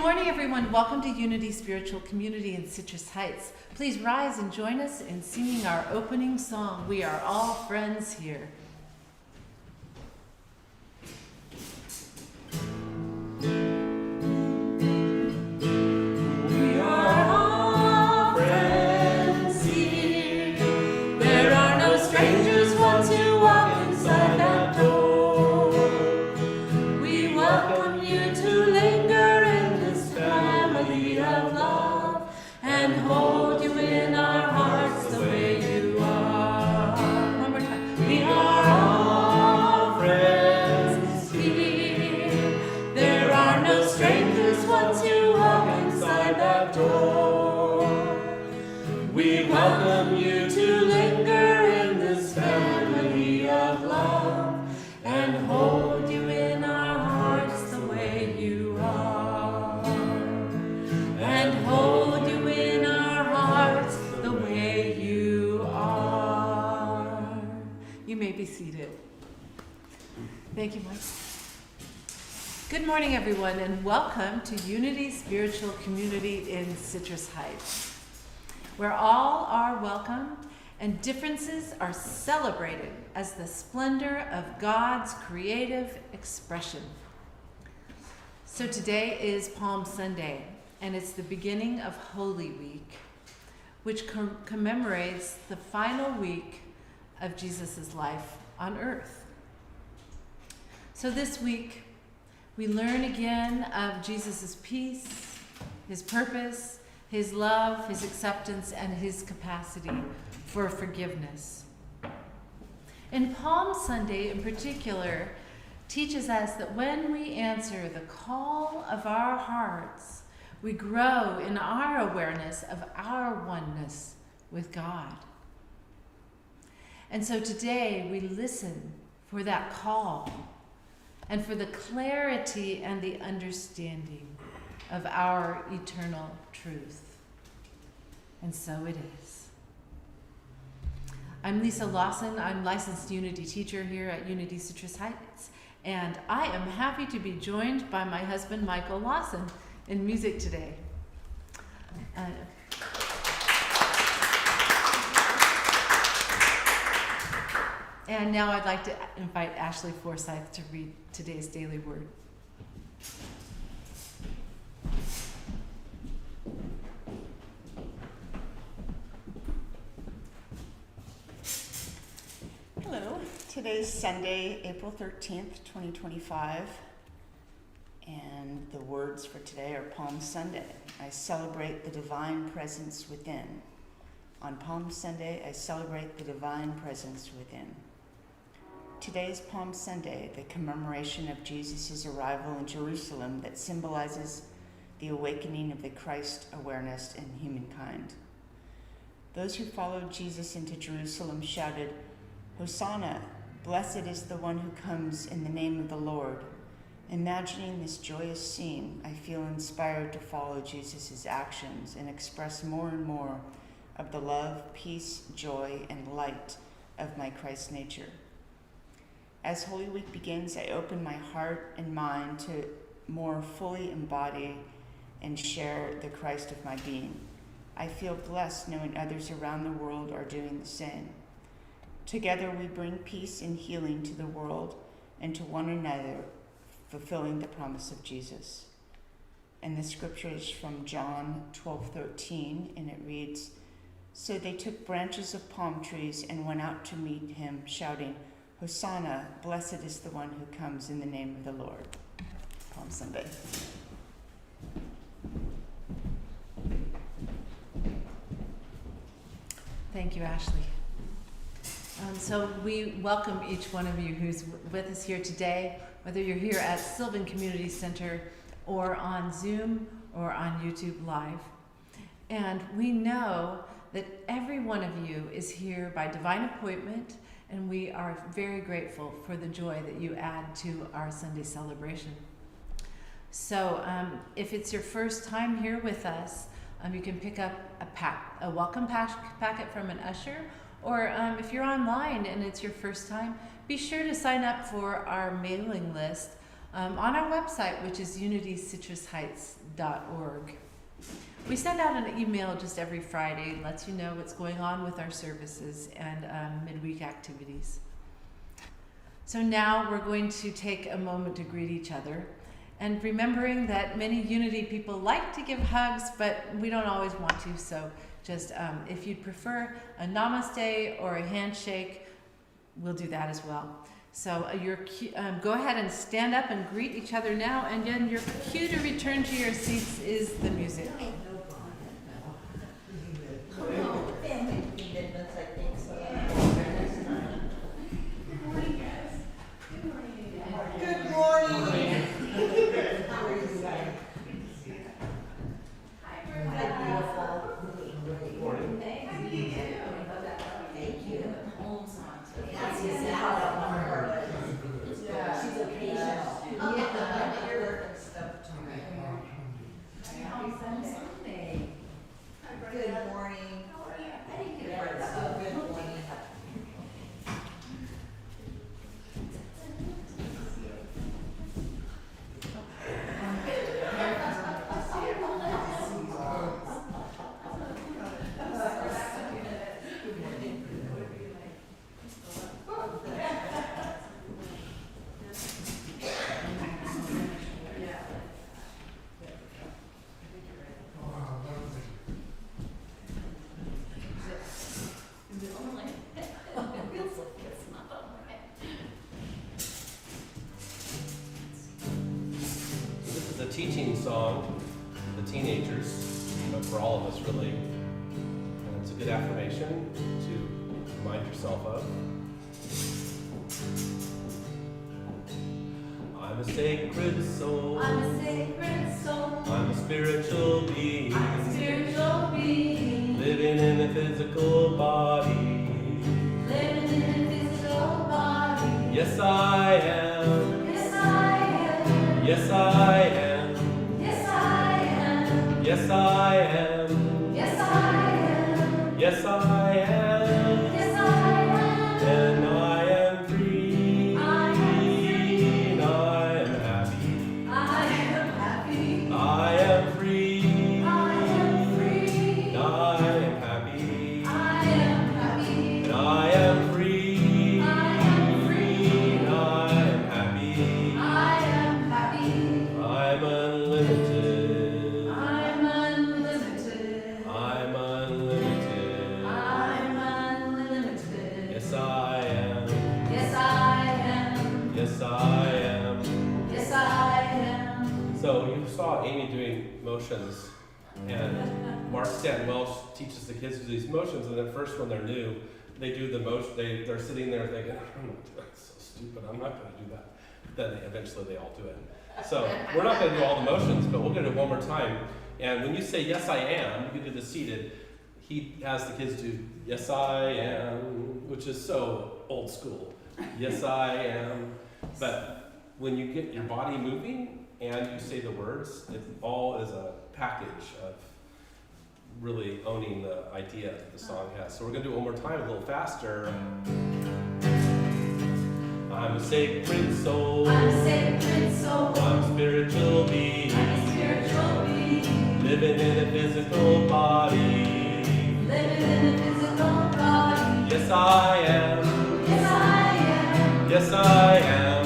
morning, everyone. Welcome to Unity Spiritual Community in Citrus Heights. Please rise and join us in singing our opening song, We Are All Friends Here. Thank you, Mike. Good morning, everyone, and welcome to Unity Spiritual Community in Citrus Heights, where all are welcome and differences are celebrated as the splendor of God's creative expression. So today is Palm Sunday, and it's the beginning of Holy Week, which commemorates the final week of Jesus' life on earth. So this week, we learn again of Jesus' peace, his purpose, his love, his acceptance, and his capacity for forgiveness. And Palm Sunday in particular teaches us that when we answer the call of our hearts, we grow in our awareness of our oneness with God. And so today we listen for that call and for the clarity and the understanding of our eternal truth. And so it is. I'm Lisa Lawson. I'm licensed Unity teacher here at Unity Citrus Heights, and I am happy to be joined by my husband, Michael Lawson, in music today. And now I'd like to invite Ashley Forsyth to read today's daily word. Hello, today's Sunday, April 13th, 2025, and the words for today are Palm Sunday. I celebrate the divine presence within. On Palm Sunday, I celebrate the divine presence within. Today is Palm Sunday, the commemoration of Jesus' arrival in Jerusalem that symbolizes the awakening of the Christ awareness in humankind. Those who followed Jesus into Jerusalem shouted, "Hosanna, blessed is the one who comes in the name of the Lord." Imagining this joyous scene, I feel inspired to follow Jesus' actions and express more and more of the love, peace, joy, and light of my Christ nature. As Holy Week begins, I open my heart and mind to more fully embody and share the Christ of my being. I feel blessed knowing others around the world are doing the same. Together we bring peace and healing to the world and to one another, fulfilling the promise of Jesus. And the scripture is from John 12:13, and it reads, "So they took branches of palm trees and went out to meet him, shouting, 'Hosanna, blessed is the one who comes in the name of the Lord.'" Palm Sunday. Thank you, Ashley. So we welcome each one of you who's with us here today, whether you're here at Sylvan Community Center or on Zoom or on YouTube Live. And we know that every one of you is here by divine appointment, and we are very grateful for the joy that you add to our Sunday celebration. So if it's your first time here with us, you can pick up a welcome packet from an usher, or if you're online and it's your first time, be sure to sign up for our mailing list on our website, which is unitycitrusheights.org. We send out an email just every Friday and lets you know what's going on with our services and midweek activities. So now we're going to take a moment to greet each other, and remembering that many Unity people like to give hugs, but we don't always want to, so just if you'd prefer a namaste or a handshake, we'll do that as well. So go ahead and stand up and greet each other now, and then your cue to return to your seats is the music. Family commitments, I think so. Good morning. How are you guys? Hi, beautiful. Good morning. Thank you. Thank you. Home's on today. She's a patient. Yeah. You're working stuff tomorrow. Happy Sunday. Good morning. How are you? I didn't get it. Good morning. Teaching song, the teenagers, but for all of us really. And it's a good affirmation to remind yourself of. I'm a sacred soul. I'm a sacred soul. I'm a spiritual being. I'm a spiritual being. Living in a physical body. Living in a physical body. Yes, I am. Yes, I am. Yes, I am. Yes, I am. Yes, I am. Yes, I am. Yes, I am. Yes, I am. And I am free. I am free. And I am happy. I am happy. I am free. I am free. And I am happy. I am happy. And I am free. I am free. And I am happy. I am happy. I'm unlimited. I'm unlimited. I'm unlimited. I'm unlimited. Yes, I am. Yes, I am. Yes, I am. Yes, I am. So you saw Amy doing motions, and Mark Stanton Welsh teaches the kids to do these motions, and at first when they're new, they do the motion, they're sitting there thinking, I'm not doing that's so stupid, I'm not going to do that. Then eventually they all do it. So we're not going to do all the motions, but we're going to do it one more time. And when you say, yes, I am, you can do the seated. He has the kids do, yes, I am, which is so old school. Yes, I am. But when you get your body moving and you say the words, it all is a package of really owning the idea that the song has. So we're going to do it one more time, a little faster. I'm a sacred soul. I'm a sacred soul. I'm a spiritual being. I'm a spiritual being. Living in a physical body. Living in a physical body. Yes, I am. Yes, I am. Yes, I am.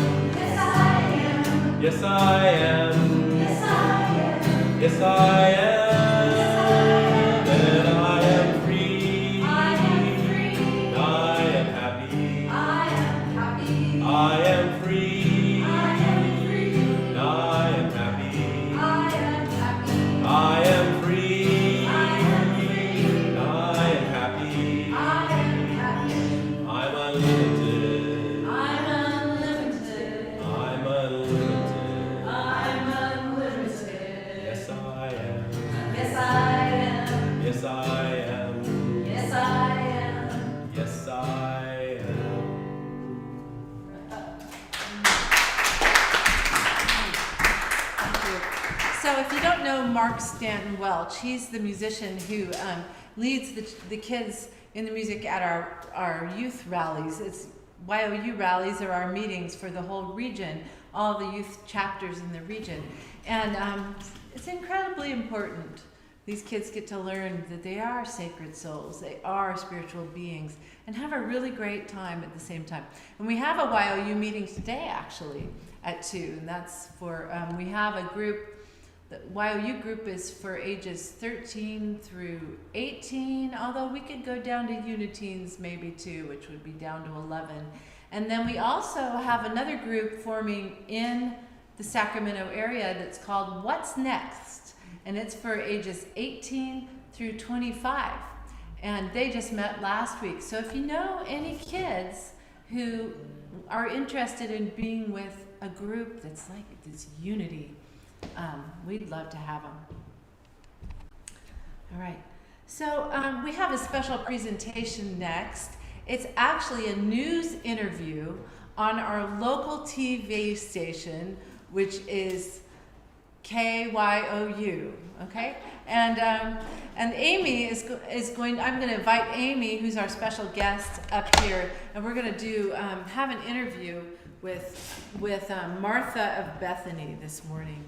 Yes, I am. Yes, I am. Yes, I am. Yes, I am. And I am free. I am free. I am happy. I am happy. I am free. I am free. I am happy. I am happy. I am free. I am free. I am happy. I am happy. I'm unlimited. I'm unlimited. I'm unlimited. I'm unlimited. Yes, I am. Yes, I am. Yes, I am. Yes, I am. Yes, I am. Thank you. So if you don't know Mark Stanton Welch, he's the musician who leads the kids in the music at our youth rallies. It's YOU rallies are our meetings for the whole region all the youth chapters in the region. And it's incredibly important. These kids get to learn that they are sacred souls, they are spiritual beings, and have a really great time at the same time. And we have a YOU meeting today, actually, at 2, and that's for, we have a group. The YOU group is for ages 13 through 18, although we could go down to Uniteens maybe too, which would be down to 11. And then we also have another group forming in the Sacramento area that's called What's Next? And it's for ages 18 through 25. And they just met last week. So if you know any kids who are interested in being with a group that's like this unity, we'd love to have them. All right, so we have a special presentation next. It's actually a news interview on our local TV station, which is KYOU, okay? And Amy is going, I'm gonna invite Amy, who's our special guest, up here, and we're gonna do, have an interview with Martha of Bethany this morning.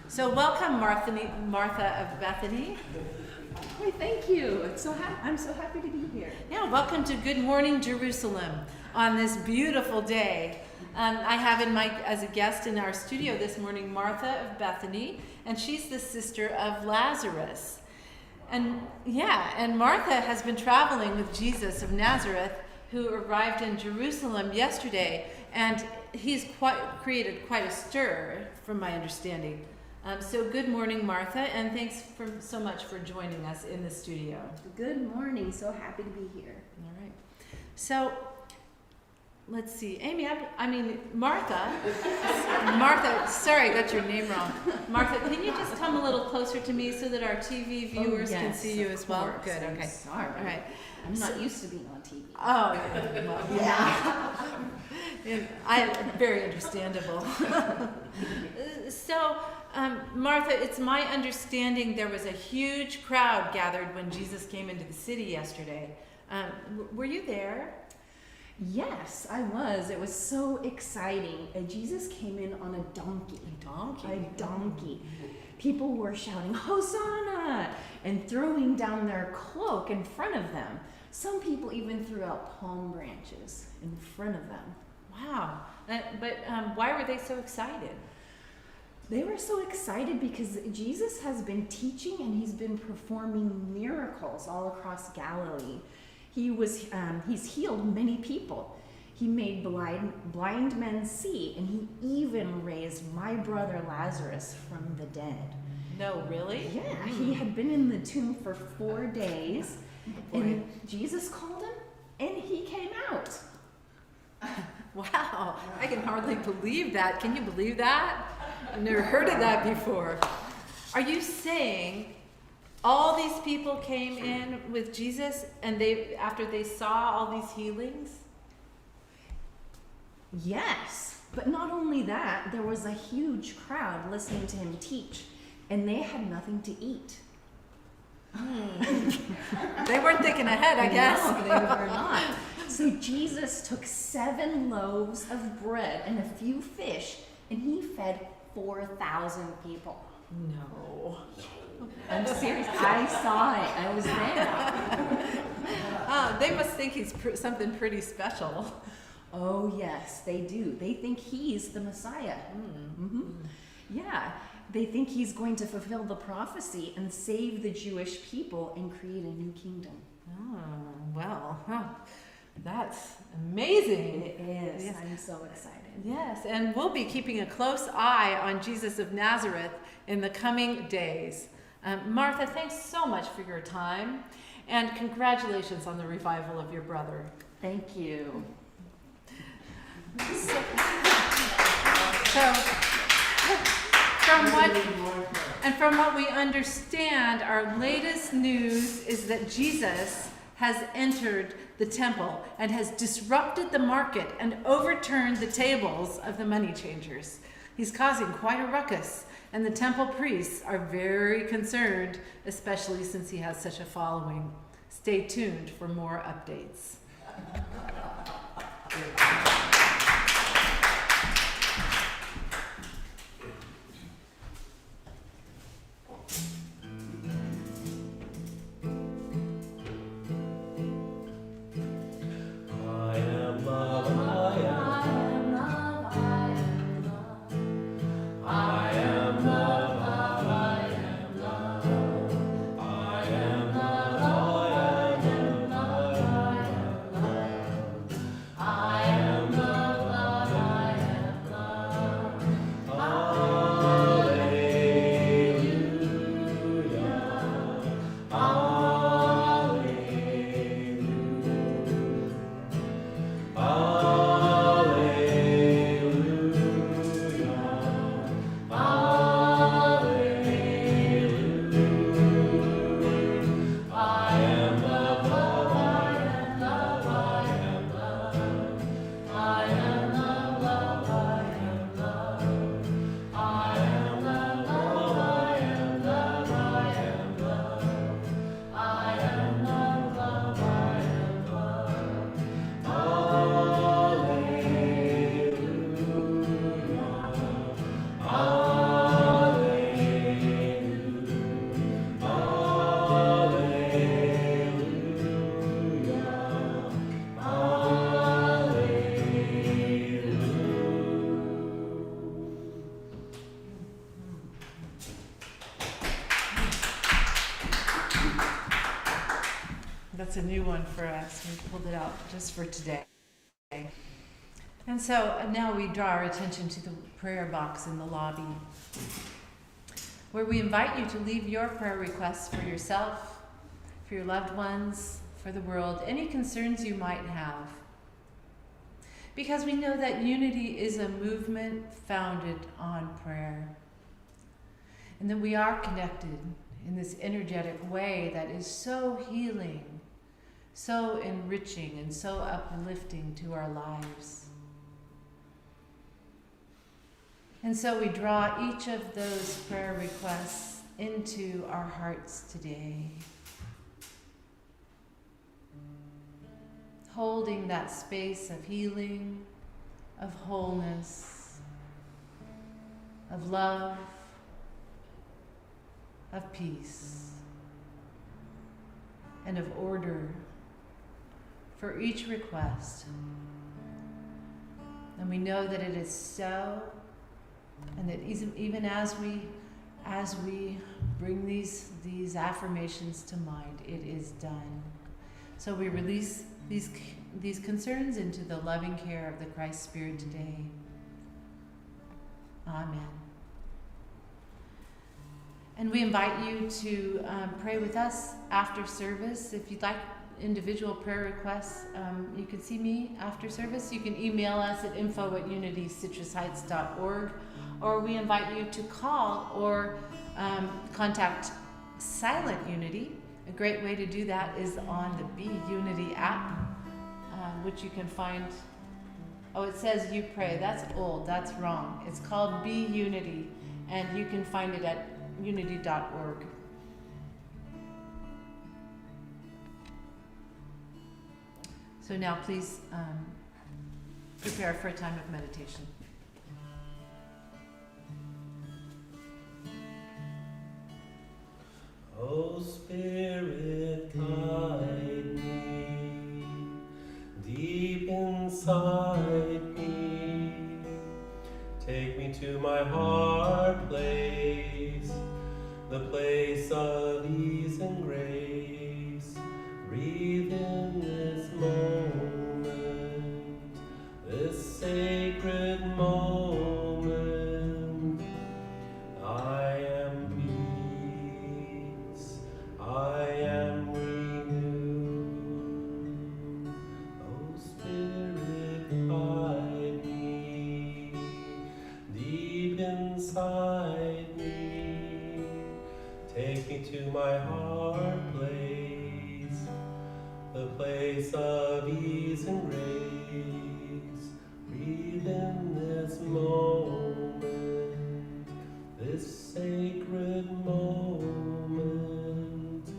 So welcome, Martha of Bethany. Hey, thank you. I'm so happy to be here. Yeah, welcome to Good Morning Jerusalem on this beautiful day. I have as a guest in our studio this morning, Martha of Bethany, and she's the sister of Lazarus. And Martha has been traveling with Jesus of Nazareth, who arrived in Jerusalem yesterday, and he's created quite a stir, from my understanding. So good morning, Martha, and thanks so much for joining us in the studio. Good morning. So happy to be here. All right. So let's see, Amy. Martha. Martha. Sorry, I got your name wrong. Martha, can you just come a little closer to me so that our TV viewers can see you as well? Course. Good. I'm Okay. sorry. All right. I'm not used to being on TV. Oh, yeah. Very understandable. So, Martha, it's my understanding there was a huge crowd gathered when Jesus came into the city yesterday. Were you there? Yes, I was. It was so exciting. Jesus came in on a donkey. A donkey. People were shouting, Hosanna! And throwing down their cloak in front of them. Some people even threw out palm branches in front of them. Wow. But why were they so excited? They were so excited because Jesus has been teaching and he's been performing miracles all across Galilee. He's healed many people. He made blind men see, and he even raised my brother Lazarus from the dead. No, really? Yeah, he had been in the tomb for 4 days, and Jesus called him, and he came out. Wow, I can hardly believe that. Can you believe that? I've never heard of that before. Are you saying all these people came in with Jesus and after they saw all these healings? Yes, but not only that, there was a huge crowd listening to him teach, and they had nothing to eat. They weren't thinking ahead, I guess. No, they were not. So Jesus took 7 loaves of bread and a few fish, and he fed 4,000 people. No. I'm serious. I saw it. I was there. They must think he's something pretty special. Oh, yes, they do. They think he's the Messiah. Mm-hmm. Yeah, they think he's going to fulfill the prophecy and save the Jewish people and create a new kingdom. Oh, well, that's amazing. It is. Yes. I'm so excited. Yes, and we'll be keeping a close eye on Jesus of Nazareth in the coming days. Martha, thanks so much for your time, and congratulations on the revival of your brother. Thank you. So from what we understand, our latest news is that Jesus has entered the temple and has disrupted the market and overturned the tables of the money changers. He's causing quite a ruckus, and the temple priests are very concerned, especially since he has such a following. Stay tuned for more updates. That's a new one for us. We pulled it out just for today. And so now we draw our attention to the prayer box in the lobby, where we invite you to leave your prayer requests for yourself, for your loved ones, for the world, any concerns you might have. Because we know that unity is a movement founded on prayer. And that we are connected in this energetic way that is so healing, so enriching, and so uplifting to our lives. And so we draw each of those prayer requests into our hearts today, holding that space of healing, of wholeness, of love, of peace, and of order for each request. And we know that it is so, and that even as we bring these affirmations to mind, it is done. So we release these concerns into the loving care of the Christ Spirit today. Amen. And we invite you to pray with us after service. If you'd like individual prayer requests, you can see me after service. You can email us at info@unitycitrusheights.org, or we invite you to call or contact Silent Unity. A great way to do that is on the Be Unity app, which you can find. Oh, it says You Pray. That's old. That's wrong. It's called Be Unity, and you can find it at unity.org. So now please prepare for a time of meditation. Oh Spirit, guide me deep inside me. Take me to my heart place, the place of ease and grace. Breathe in this moment, this sacred moment. I am peace, I am renewed. Oh Spirit, guide me deep inside me. Take me to my heart place, the place of ease and grace. Breathe in this moment, this sacred moment.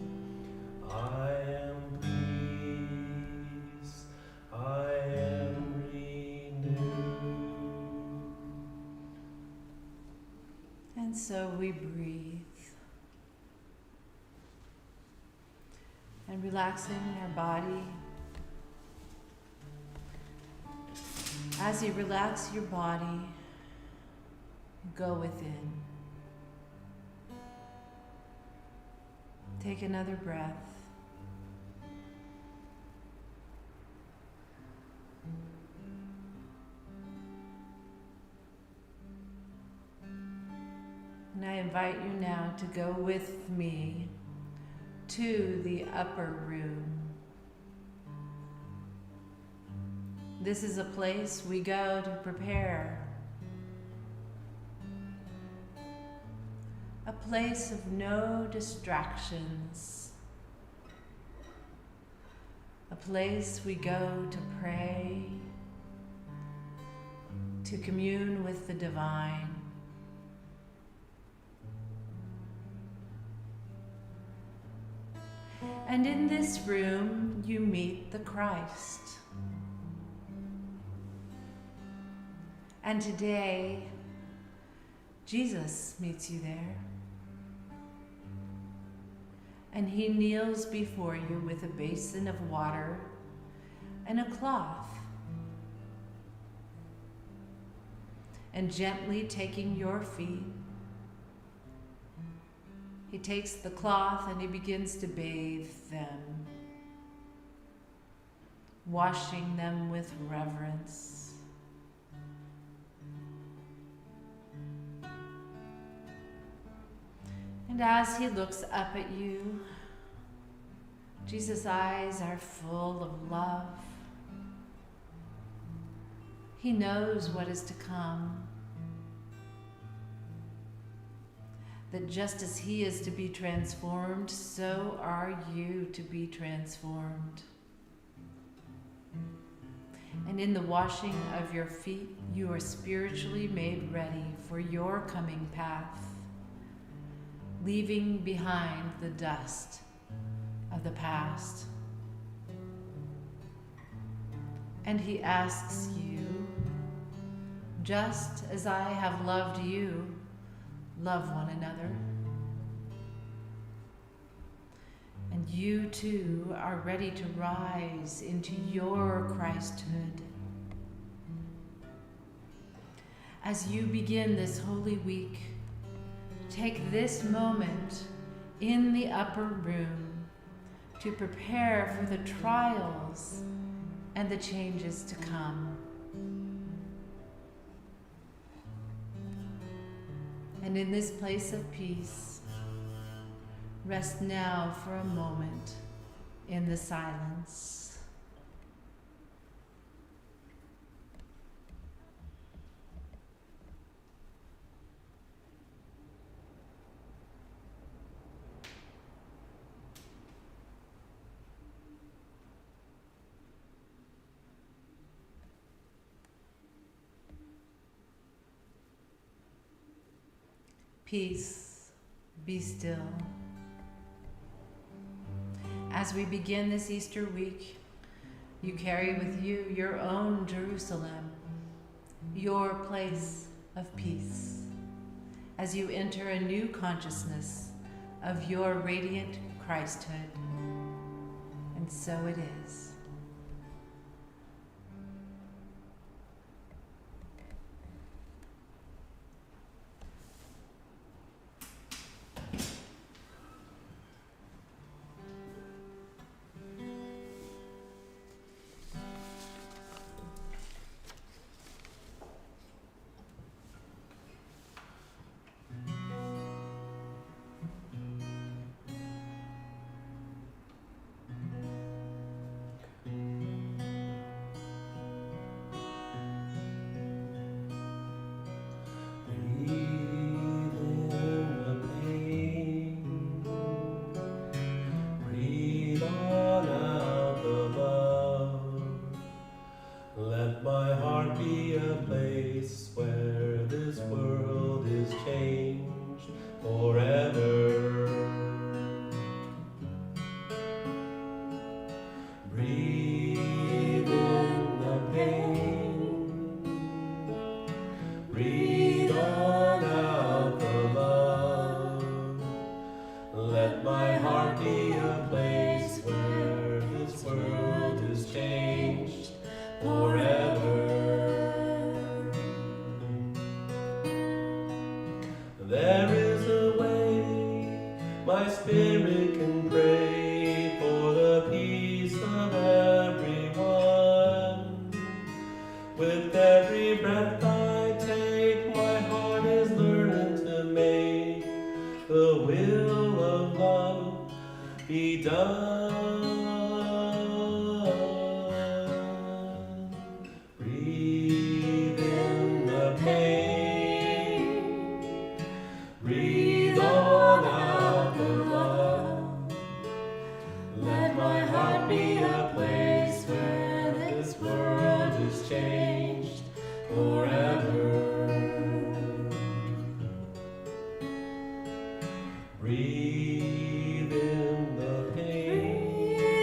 I am peace, I am renewed. And so we breathe. And relaxing our body. As you relax your body, go within. Take another breath. And I invite you now to go with me to the upper room. This is a place we go to prepare. A place of no distractions. A place we go to pray, to commune with the divine. And in this room, you meet the Christ. And today, Jesus meets you there. And he kneels before you with a basin of water and a cloth. And gently taking your feet, he takes the cloth and he begins to bathe them. washing them with reverence. And as he looks up at you, Jesus' eyes are full of love. He knows what is to come. That just as he is to be transformed, so are you to be transformed. And in the washing of your feet, you are spiritually made ready for your coming path, leaving behind the dust of the past. And he asks you, just as I have loved you, love one another. And you too are ready to rise into your Christhood. As you begin this Holy Week, take this moment in the upper room to prepare for the trials and the changes to come. And in this place of peace, rest now for a moment in the silence. Peace, be still. As we begin this Easter week, you carry with you your own Jerusalem, your place of peace, as you enter a new consciousness of your radiant Christhood. And so it is. Breathe in the pain.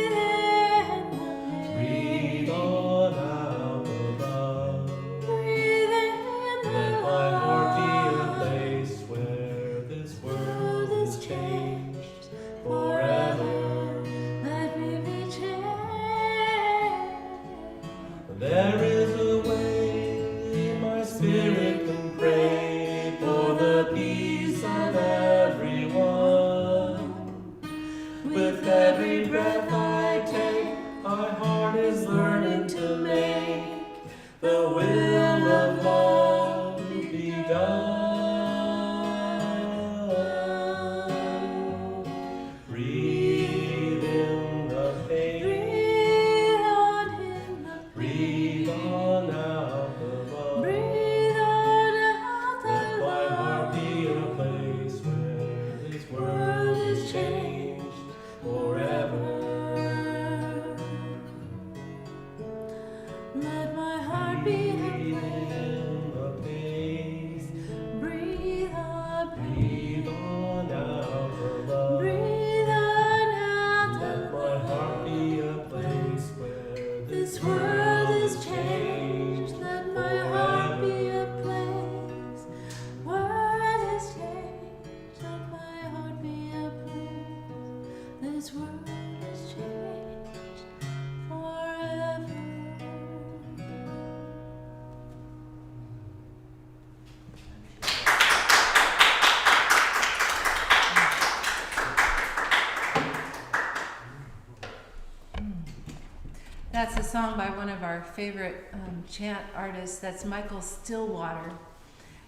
That's a song by one of our favorite chant artists. That's Michael Stillwater.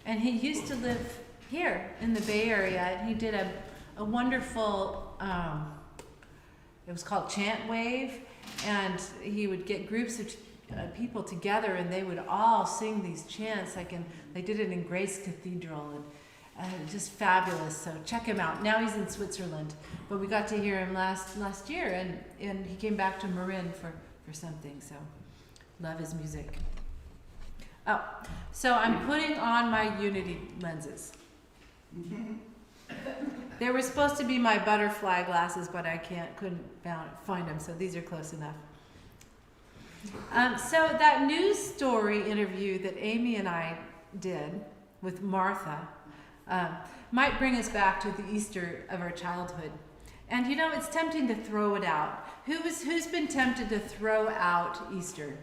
And he used to live here in the Bay Area. And he did a wonderful, it was called Chant Wave. And he would get groups of people together and they would all sing these chants. They did it in Grace Cathedral. And just fabulous. So check him out. Now he's in Switzerland. But we got to hear him last year. And he came back to Marin for something, so love his music. Oh, so I'm putting on my Unity lenses. They were supposed to be my butterfly glasses, but I couldn't find them, so these are close enough. So that news story interview that Amy and I did with Martha might bring us back to the Easter of our childhood. And you know, it's tempting to throw it out. Who's been tempted to throw out Easter?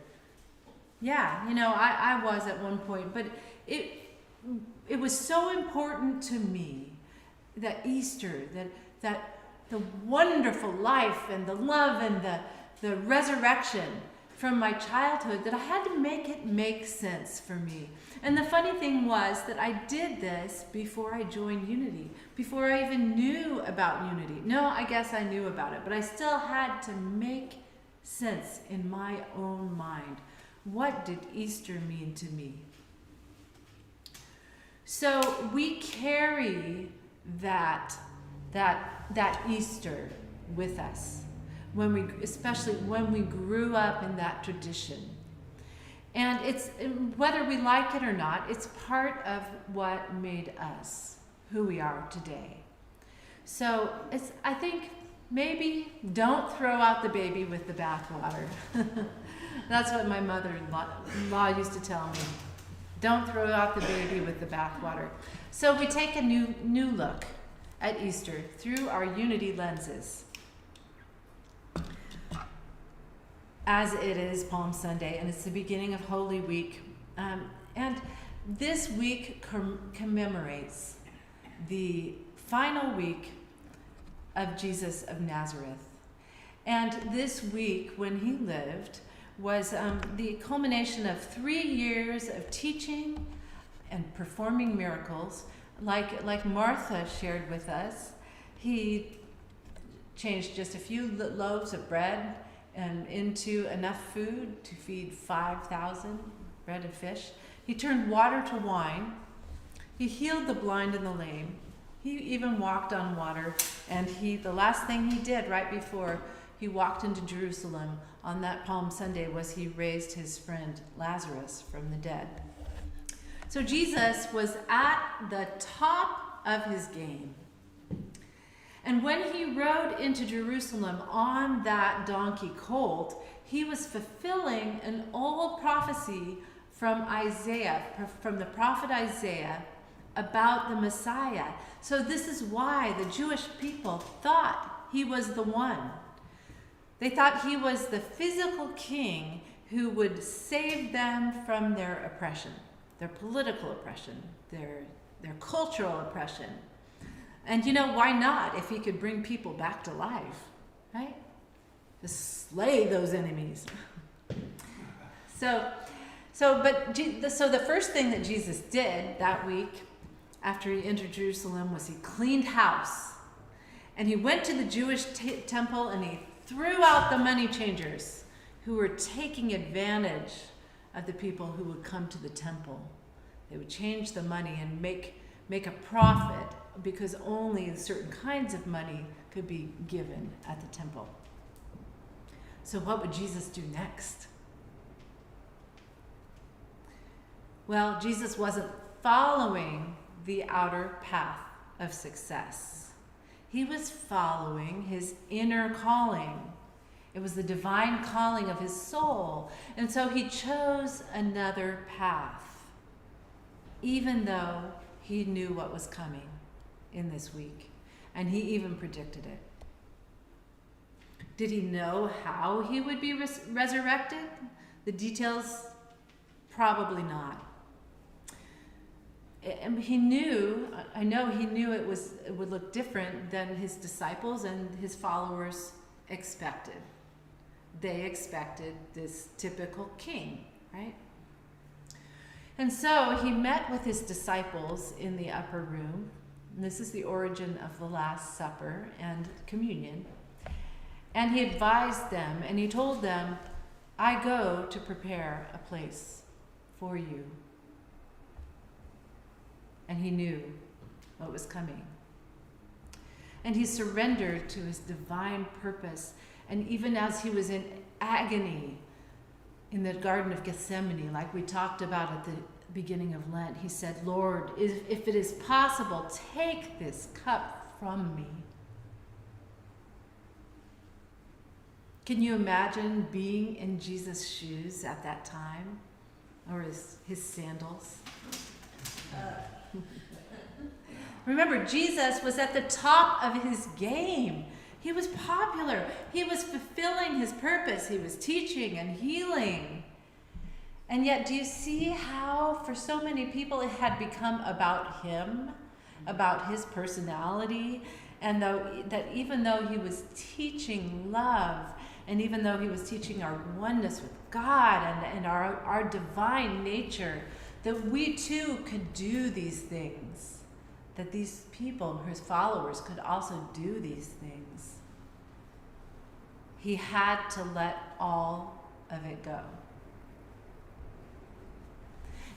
Yeah, you know, I was at one point, but it was so important to me that Easter, that the wonderful life and the love and the resurrection from my childhood, that I had to make it make sense for me. And the funny thing was that I did this before I joined Unity, before I even knew about Unity. No, I guess I knew about it, but I still had to make sense in my own mind. What did Easter mean to me? So we carry that Easter with us, especially when we grew up in that tradition. And it's, whether we like it or not, it's part of what made us who we are today. So I think maybe don't throw out the baby with the bathwater. That's what my mother-in-law used to tell me. Don't throw out the baby with the bathwater. So we take a new look at Easter through our Unity lenses. As it is Palm Sunday, and it's the beginning of Holy Week. And this week commemorates the final week of Jesus of Nazareth. And this week, when he lived, was the culmination of 3 years of teaching and performing miracles. Like Martha shared with us, he changed just a few loaves of bread and into enough food to feed 5,000, bread and fish. He turned water to wine. He healed the blind and the lame. He even walked on water. And the last thing he did right before he walked into Jerusalem on that Palm Sunday was he raised his friend Lazarus from the dead. So Jesus was at the top of his game. And when he rode into Jerusalem on that donkey colt, he was fulfilling an old prophecy from Isaiah, from the prophet Isaiah, about the Messiah. So this is why the Jewish people thought he was the one. They thought he was the physical king who would save them from their oppression, their political oppression, their cultural oppression. And you know, why not if he could bring people back to life, right? To slay those enemies. So the first thing that Jesus did that week after he entered Jerusalem was he cleaned house. And he went to the Jewish temple and he threw out the money changers who were taking advantage of the people who would come to the temple. They would change the money and make a profit because only certain kinds of money could be given at the temple. So what would Jesus do next? Well, Jesus wasn't following the outer path of success. He was following his inner calling. It was the divine calling of his soul. And so he chose another path, even though he knew what was coming in this week. And he even predicted it. Did he know how he would be resurrected? The details, probably not. He knew, I know he knew it would look different than his disciples and his followers expected. they expected this typical king, right? And so he met with his disciples in the upper room. And this is the origin of the Last Supper and communion. And he advised them and he told them, I go to prepare a place for you. And he knew what was coming. And he surrendered to his divine purpose. And even as he was in agony in the Garden of Gethsemane, like we talked about at the beginning of Lent, he said, Lord, if it is possible, take this cup from me. Can you imagine being in Jesus' shoes at that time? Or his sandals? Remember, Jesus was at the top of his game. He was popular. He was fulfilling his purpose. He was teaching and healing. And yet, do you see how for so many people it had become about him, about his personality, and that even though he was teaching love, and even though he was teaching our oneness with God and our divine nature, that we too could do these things, that these people, his followers, could also do these things. He had to let all of it go.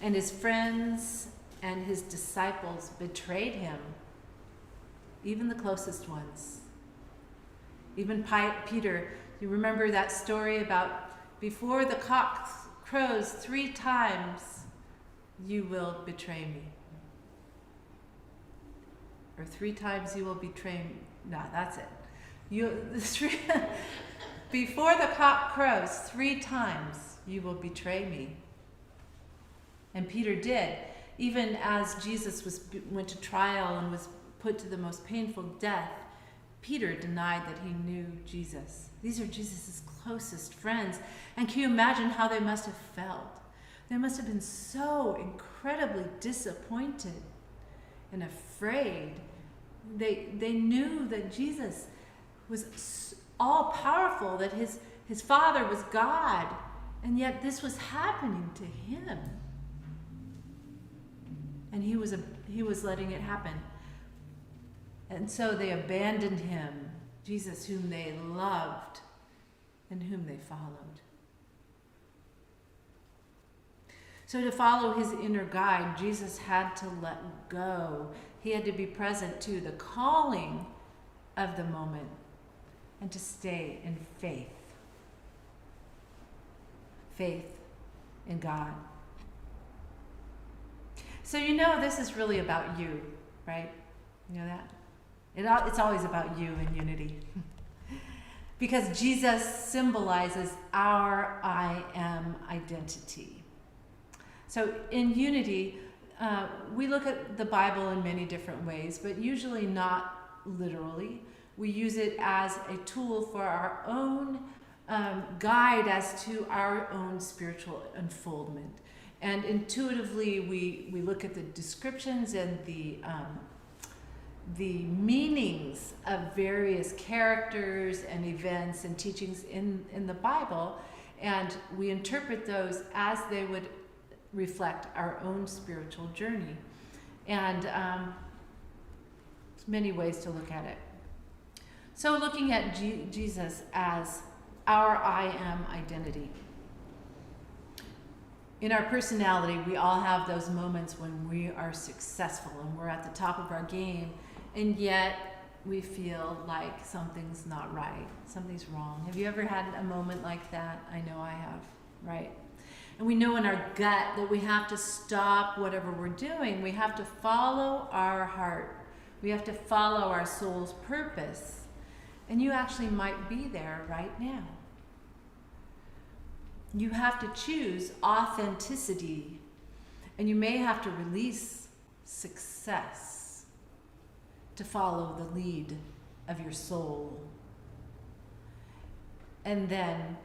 And his friends and his disciples betrayed him, even the closest ones. Even Peter, you remember that story about before the cock crows 3 times, you will betray me. Or 3 times you will betray me. No, that's it. Before the cock crows 3 times, you will betray me. And Peter did. Even as Jesus went to trial and was put to the most painful death, Peter denied that he knew Jesus. These are Jesus' closest friends. And can you imagine how they must have felt? They must have been so incredibly disappointed and afraid. They knew that Jesus was all powerful, that his Father was God, and yet this was happening to him. And he was letting it happen. And so they abandoned him, Jesus, whom they loved and whom they followed. So to follow his inner guide, Jesus had to let go. He had to be present to the calling of the moment and to stay in faith. Faith in God. So you know this is really about you, right? You know that? It's always about you in unity. Because Jesus symbolizes our I am identity. So in unity, we look at the Bible in many different ways, but usually not literally. We use it as a tool for our own guide as to our own spiritual unfoldment. And intuitively, we look at the descriptions and the meanings of various characters and events and teachings in the Bible, and we interpret those as they would reflect our own spiritual journey. And there's many ways to look at it. So looking at Jesus as our I am identity. In our personality, we all have those moments when we are successful and we're at the top of our game, and yet we feel like something's not right, something's wrong. Have you ever had a moment like that? I know I have, right? And we know in our gut that we have to stop whatever we're doing. We have to follow our heart. We have to follow our soul's purpose. And you actually might be there right now. You have to choose authenticity, and you may have to release success to follow the lead of your soul. And then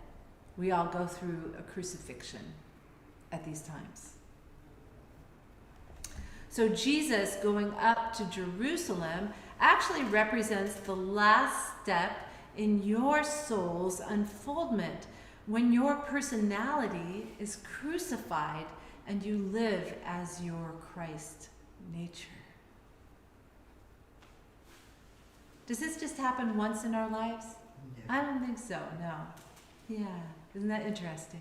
we all go through a crucifixion at these times. So Jesus going up to Jerusalem actually represents the last step in your soul's unfoldment when your personality is crucified and you live as your Christ nature. Does this just happen once in our lives? I don't think so, no. Yeah, isn't that interesting?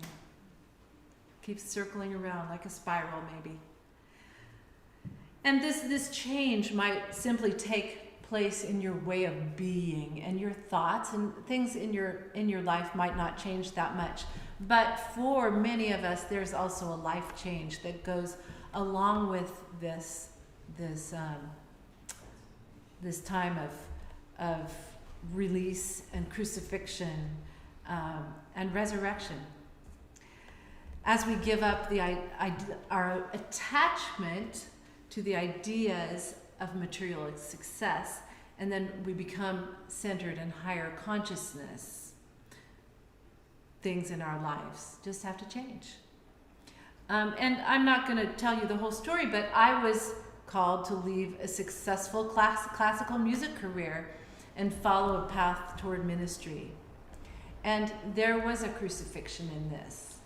Keeps circling around like a spiral, maybe. And this change might simply take place in your way of being, and your thoughts and things in your life might not change that much. But for many of us, there's also a life change that goes along with this time of release and crucifixion and resurrection. As we give up our attachment to the ideas of material success, and then we become centered in higher consciousness, things in our lives just have to change. And I'm not going to tell you the whole story, but I was called to leave a successful classical music career and follow a path toward ministry. And there was a crucifixion in this,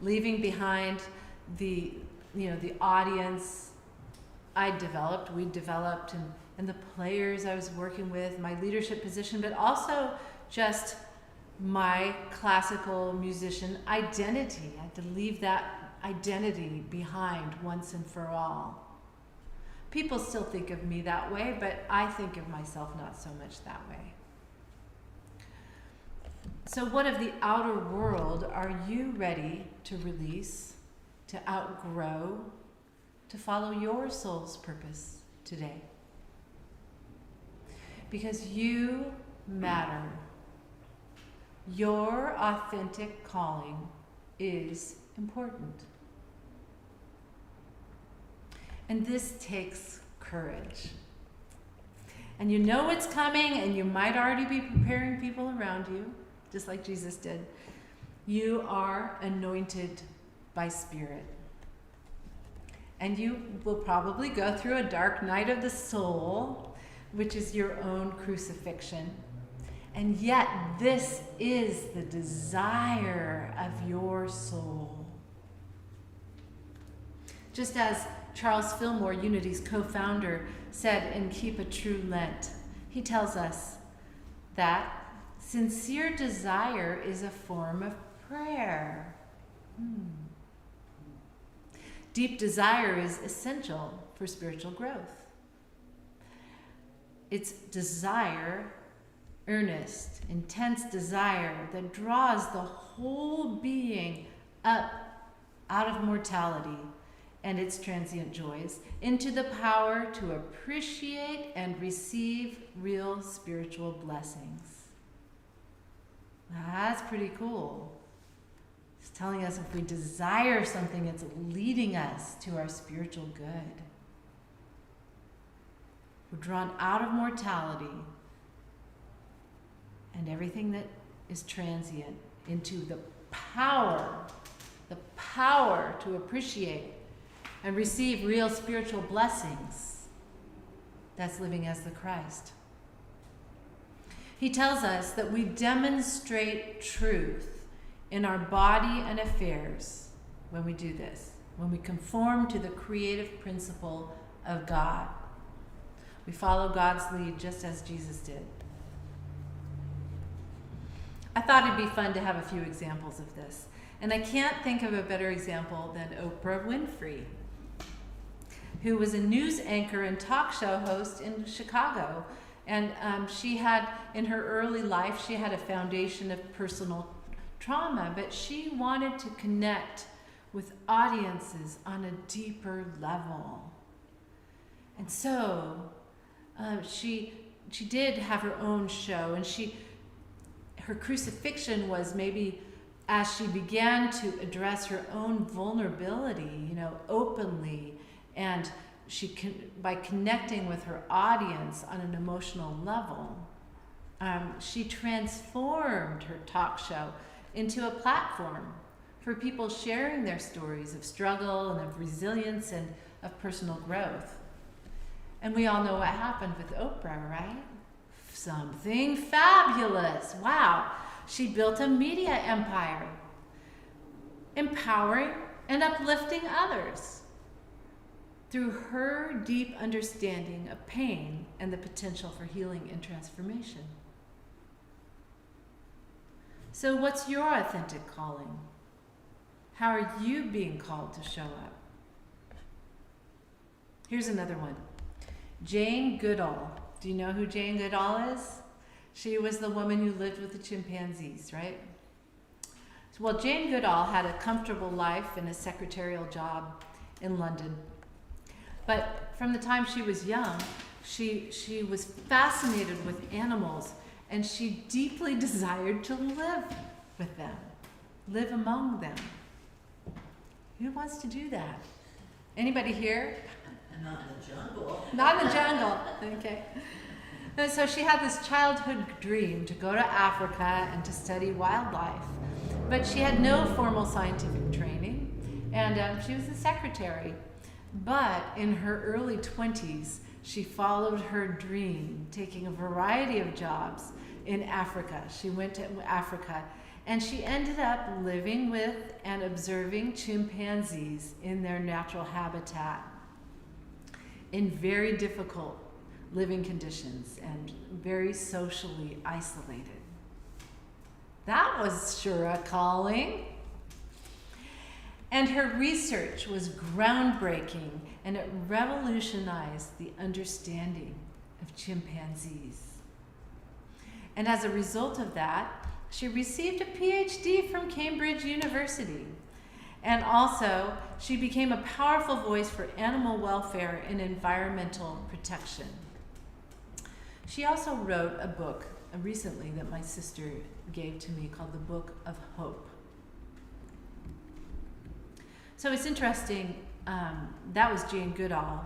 leaving behind the audience we developed, and the players I was working with, my leadership position, but also just my classical musician identity. I had to leave that identity behind once and for all. People still think of me that way, but I think of myself not so much that way. So what of the outer world are you ready to release, to outgrow, to follow your soul's purpose today? Because you matter. Your authentic calling is important. And this takes courage. And you know it's coming, and you might already be preparing people around you, just like Jesus did. You are anointed by Spirit. And you will probably go through a dark night of the soul, which is your own crucifixion. And yet, this is the desire of your soul. Just as Charles Fillmore, Unity's co-founder, said in Keep a True Lent, he tells us that sincere desire is a form of prayer. Deep desire is essential for spiritual growth. It's desire, earnest, intense desire that draws the whole being up out of mortality and its transient joys into the power to appreciate and receive real spiritual blessings. That's pretty cool. It's telling us if we desire something, it's leading us to our spiritual good. We're drawn out of mortality and everything that is transient into the power to appreciate and receive real spiritual blessings. That's living as the Christ. He tells us that we demonstrate truth in our body and affairs when we do this, when we conform to the creative principle of God. We follow God's lead just as Jesus did. I thought it'd be fun to have a few examples of this. And I can't think of a better example than Oprah Winfrey, who was a news anchor and talk show host in Chicago. And she had, in her early life, she had a foundation of personal trauma, but she wanted to connect with audiences on a deeper level. And so she did have her own show, and her crucifixion was maybe as she began to address her own vulnerability, openly, and by connecting with her audience on an emotional level, she transformed her talk show into a platform for people sharing their stories of struggle and of resilience and of personal growth. And we all know what happened with Oprah, right? something fabulous. Wow. She built a media empire, empowering and uplifting others through her deep understanding of pain and the potential for healing and transformation. So, what's your authentic calling? How are you being called to show up? Here's another one. Jane Goodall. Do you know who Jane Goodall is? She was the woman who lived with the chimpanzees, right? Well, Jane Goodall had a comfortable life and a secretarial job in London. But from the time she was young, she was fascinated with animals, and she deeply desired to live with them, live among them. Who wants to do that? Anybody here? Not in the jungle. Not in the jungle. Okay. And so she had this childhood dream to go to Africa and to study wildlife. But she had no formal scientific training, and she was a secretary. But in her early 20s, she followed her dream, taking a variety of jobs in Africa. She went to Africa, and she ended up living with and observing chimpanzees in their natural habitat in very difficult living conditions and very socially isolated. That was sure a calling. And her research was groundbreaking, and it revolutionized the understanding of chimpanzees. And as a result of that, she received a PhD from Cambridge University. And also, she became a powerful voice for animal welfare and environmental protection. She also wrote a book recently that my sister gave to me called The Book of Hope. So it's interesting, that was Jane Goodall.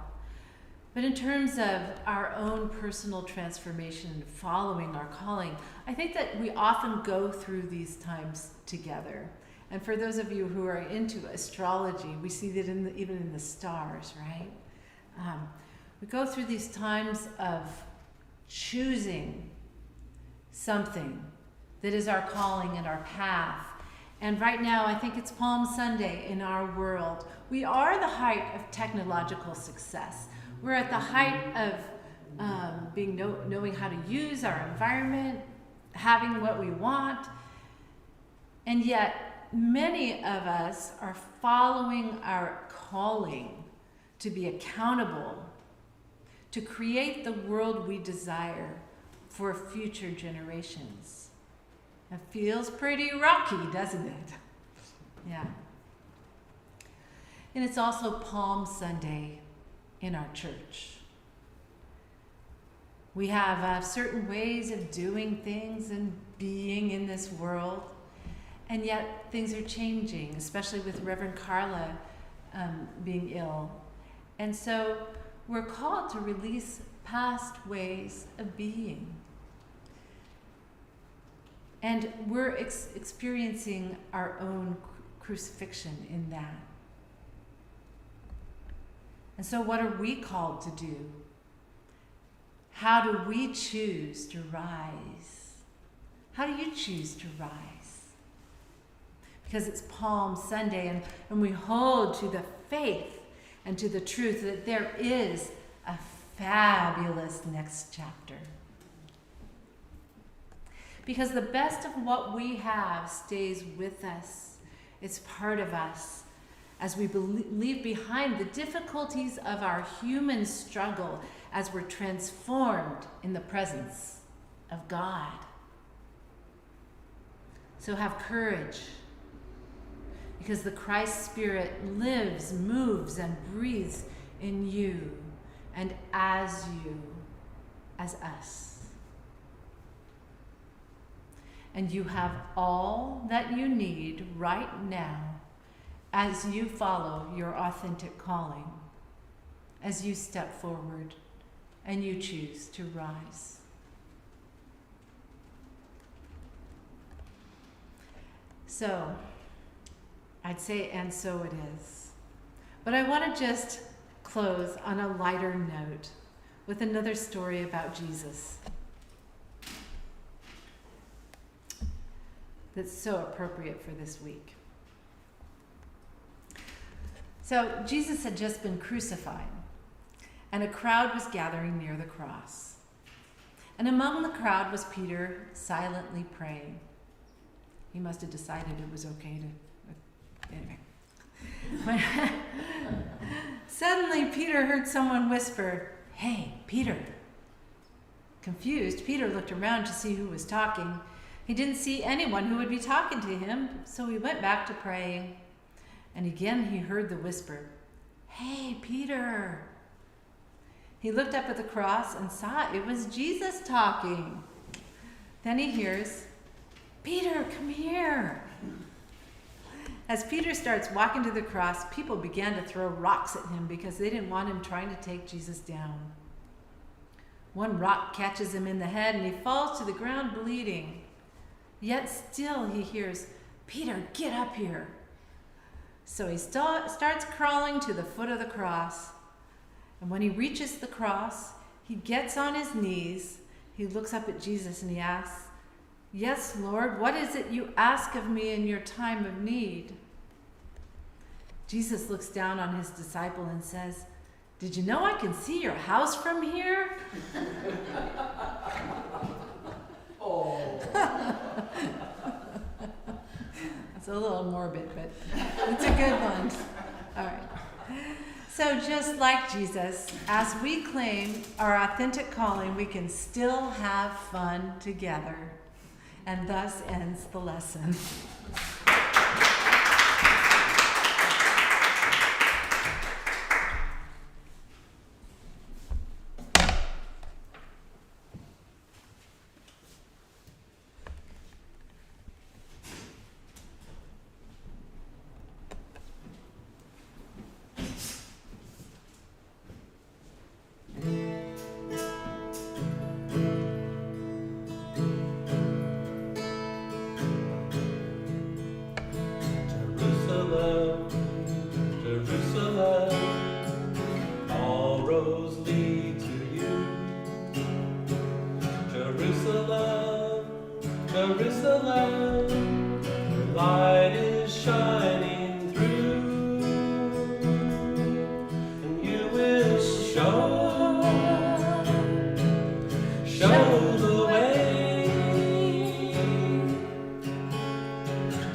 But in terms of our own personal transformation following our calling, I think that we often go through these times together. And for those of you who are into astrology, we see that even in the stars, right? We go through these times of choosing something that is our calling and our path. And right now, I think it's Palm Sunday in our world. We are the height of technological success. We're at the height of knowing how to use our environment, having what we want. And yet, many of us are following our calling to be accountable, to create the world we desire for future generations. It feels pretty rocky, doesn't it? Yeah. And it's also Palm Sunday in our church. We have certain ways of doing things and being in this world, and yet things are changing, especially with Reverend Carla being ill. And so we're called to release past ways of being. And we're experiencing our own crucifixion in that. And so what are we called to do? How do we choose to rise? How do you choose to rise? Because it's Palm Sunday, and we hold to the faith and to the truth that there is a fabulous next chapter. Because the best of what we have stays with us. It's part of us as we leave behind the difficulties of our human struggle as we're transformed in the presence of God. So have courage, because the Christ Spirit lives, moves, and breathes in you and as us. And you have all that you need right now as you follow your authentic calling, as you step forward and you choose to rise. So, I'd say, and so it is. But I want to just close on a lighter note with another story about Jesus. that's so appropriate for this week. So Jesus had just been crucified, and a crowd was gathering near the cross. And among the crowd was Peter, silently praying. He must have decided it was okay to... Anyway. Suddenly, Peter heard someone whisper, "Hey, Peter." Confused, Peter looked around to see who was talking. He didn't see anyone who would be talking to him, so he went back to praying. And again he heard the whisper, "Hey, Peter." He looked up at the cross and saw it was Jesus talking. Then he hears, "Peter, come here." As Peter starts walking to the cross, people began to throw rocks at him because they didn't want him trying to take Jesus down. One rock catches him in the head and he falls to the ground bleeding. Yet still he hears, "Peter, get up here." So he starts crawling to the foot of the cross. And when he reaches the cross, he gets on his knees. He looks up at Jesus and he asks, "Yes, Lord, what is it you ask of me in your time of need?" Jesus looks down on his disciple and says, "Did you know I can see your house from here?" It's a little morbid, but it's a good one. All right. So just like Jesus, as we claim our authentic calling, we can still have fun together. And thus ends the lesson. Jerusalem, Jerusalem, all roads lead to you. Jerusalem, Jerusalem, your light is shining through, and you will show the way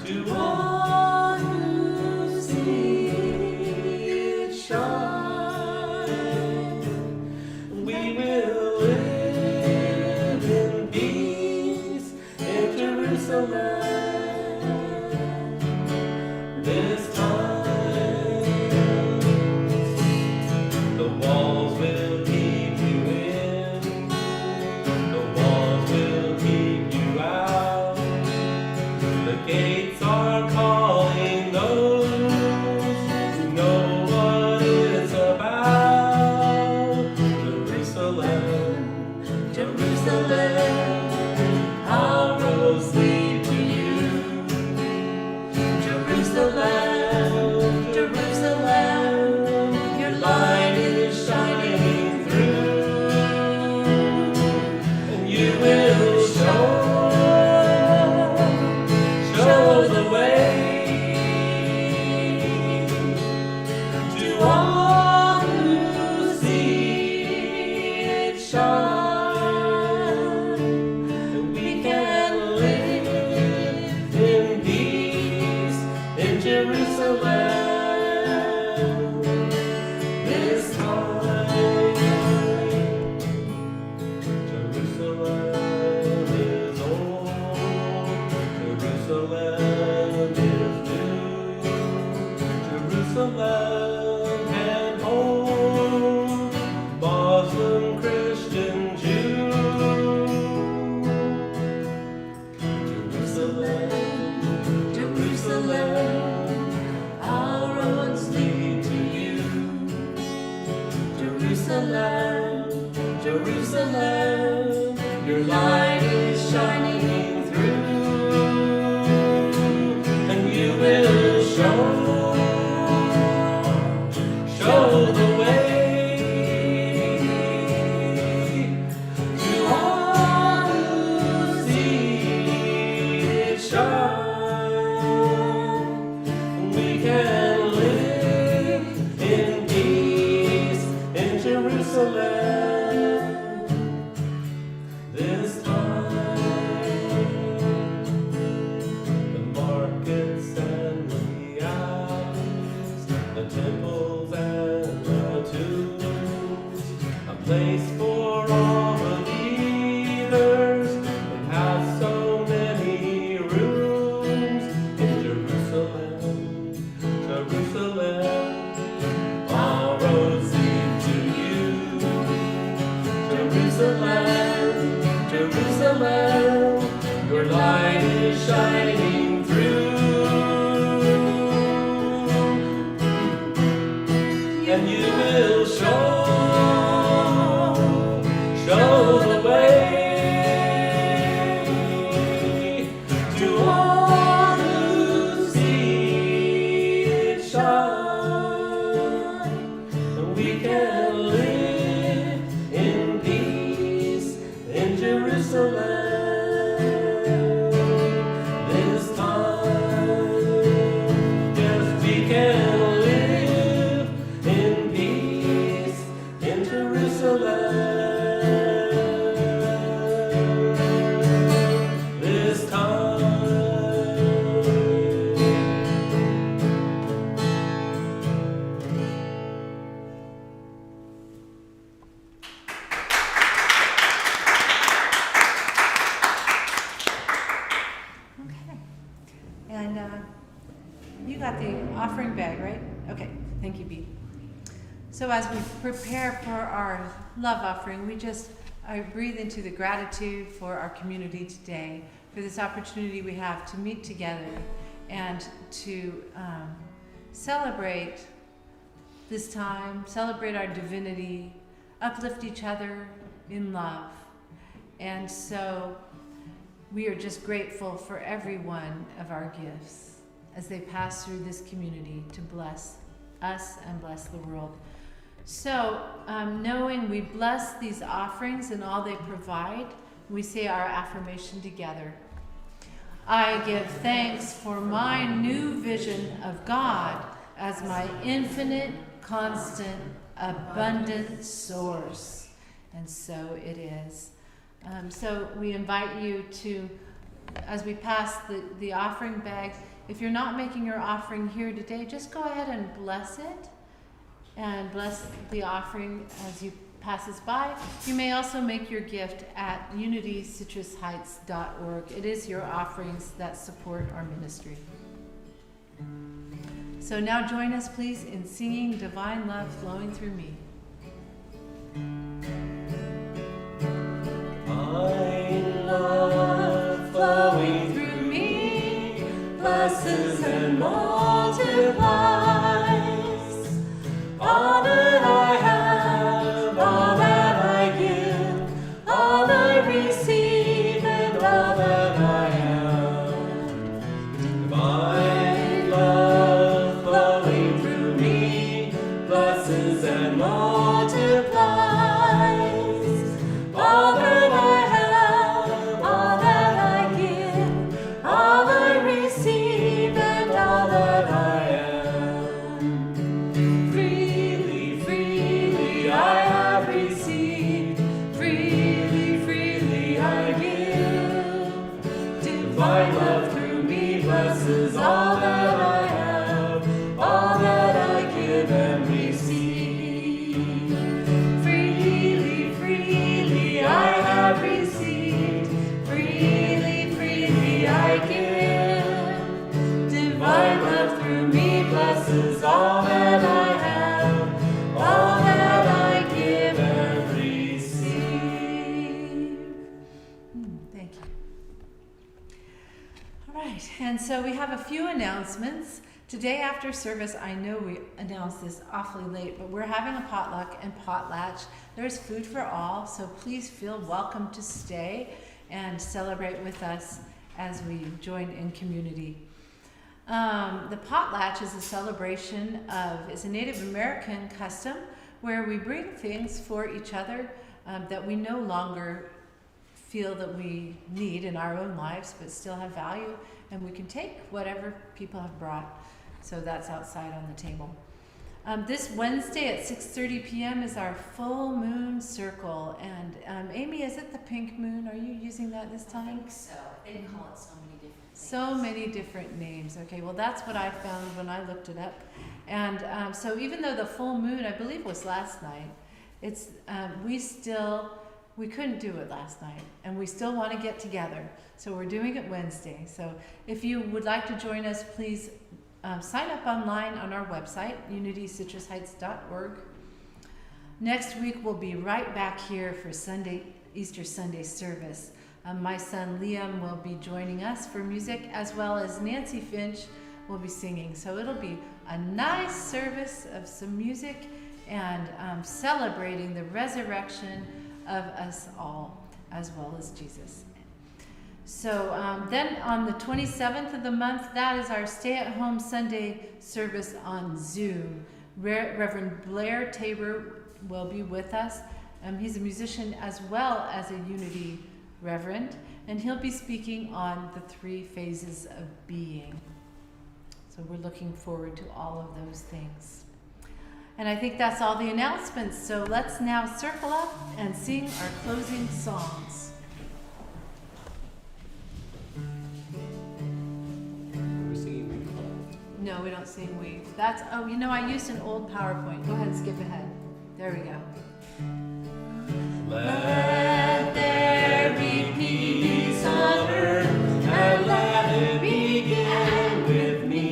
to all who see it shine. We will live in peace in Jerusalem this time. The walls will keep you in, the walls will keep you out. The gates are calling those who know what it's about. Jerusalem, Jerusalem, our roads lead to you. shine. We can live in peace in Jerusalem this time. The markets and the alleys, the temples and the tombs, a place for all believers. It has so many rooms in Jerusalem, Jerusalem. All roads lead to you, Jerusalem, Jerusalem. Your light is shining through, and you will show the way to all who see it shine. And we can live in peace in Jerusalem this time. Yes, we can live in peace in Jerusalem this time. Okay. And you got the offering bag, right? Okay, thank you, Bee. So as we prepare for our love offering, I breathe into the gratitude for our community today, for this opportunity we have to meet together and to celebrate this time, celebrate our divinity, uplift each other in love. And so we are just grateful for every one of our gifts as they pass through this community to bless us and bless the world. So, knowing we bless these offerings and all they provide, we say our affirmation together. I give thanks for my new vision of God as my infinite, constant, abundant source. And so it is. So we invite you to, as we pass the offering bag, if you're not making your offering here today, just go ahead and bless it and bless the offering as you pass us by. You may also make your gift at unitycitrusheights.org. It is your offerings that support our ministry. So now join us, please, in singing Divine Love Flowing Through Me. Divine love flowing through me, blesses and multiplies all that I have, all that I give, all I receive, and all that I am. Divine love flowing through me, blesses and multiplies all that I have, all that I give, all I receive, and all that I am. Freely, freely I have received, freely, freely I give. Divine love through me blesses all that I have, all that I give and receive. Freely, freely I have received, freely, freely I give. Divine love through me blesses all that I have, all that I give and receive. Thank you. All right, and so we have a few announcements. Today after service, I know we announced this awfully late, but we're having a potluck and potlatch. There's food for all, so please feel welcome to stay and celebrate with us as we join in community. The potlatch is a celebration it's a Native American custom where we bring things for each other that we no longer feel that we need in our own lives, but still have value, and we can take whatever people have brought. So that's outside on the table. This Wednesday at 6:30 p.m. is our full moon circle. And Amy, is it the pink moon? Are you using that this I time? think so. They call it so many different things. So many different names. Okay, well, that's what I found when I looked it up. And so even though the full moon, I believe, was last night, it's we couldn't do it last night, and we still want to get together. So we're doing it Wednesday. So if you would like to join us, please sign up online on our website, unitycitrusheights.org. Next week, we'll be right back here for Easter Sunday service. My son Liam will be joining us for music, as well as Nancy Finch will be singing. So it'll be a nice service of some music and celebrating the resurrection of us all, as well as Jesus. So then on the 27th of the month, that is our stay-at-home Sunday service on Zoom. Reverend Blair Tabor will be with us. He's a musician as well as a Unity Reverend, and he'll be speaking on the 3 phases of being. So we're looking forward to all of those things. And I think that's all the announcements. So let's now circle up and sing our closing songs. We're singing We Call. No, we don't sing we. That's, oh, you know, I used an old PowerPoint. Go ahead and skip ahead. There we go. Let there be peace on earth, and let it begin with me.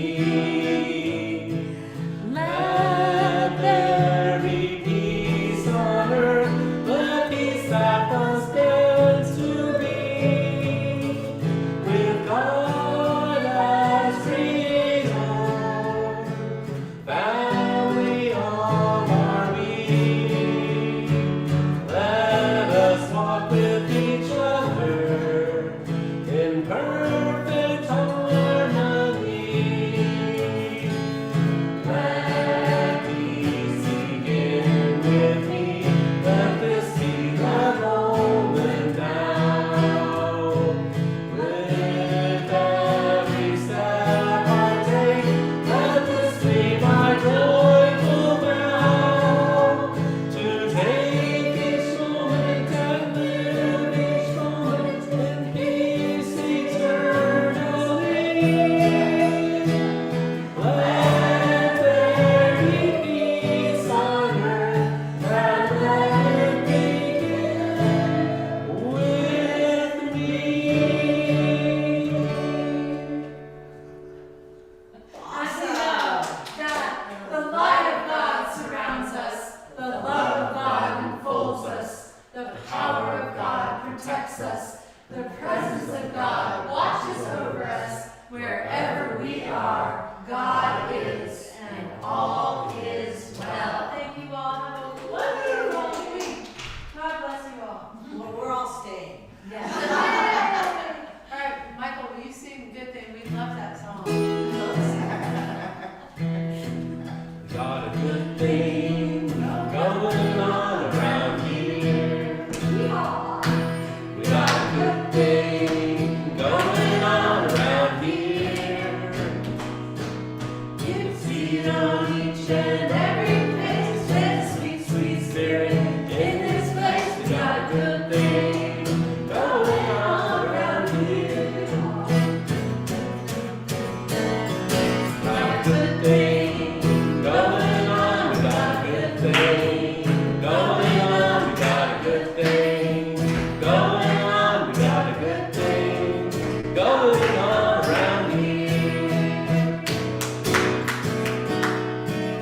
Let there be peace on earth, the peace that was meant to be. With God as Creator, family all are we. Let us walk with each other in perfect harmony. Let peace begin with me. Let this be the moment now. With every step I take, let this be my joyful vow. To take each moment and live each moment in peace eternally. Let there be peace on earth, and let it begin with me. As we know that the light of God surrounds us, the love of God enfolds us, the power of God protects us, the presence of God watches over us. Wherever we are, God is, and all is well. Thank you all. Have a wonderful week. God bless you all. Well, we're all staying. Yeah. All right, Michael, will you sing Good Thing? We love that song. Got a good thing going on around here. We got a good thing going on around here. You see on each and every face, there's sweet, sweet spirit in this place. We got a good thing going on around here. Got a good thing going on. We got a good thing going on. We got a good thing going on. We got a good thing going on.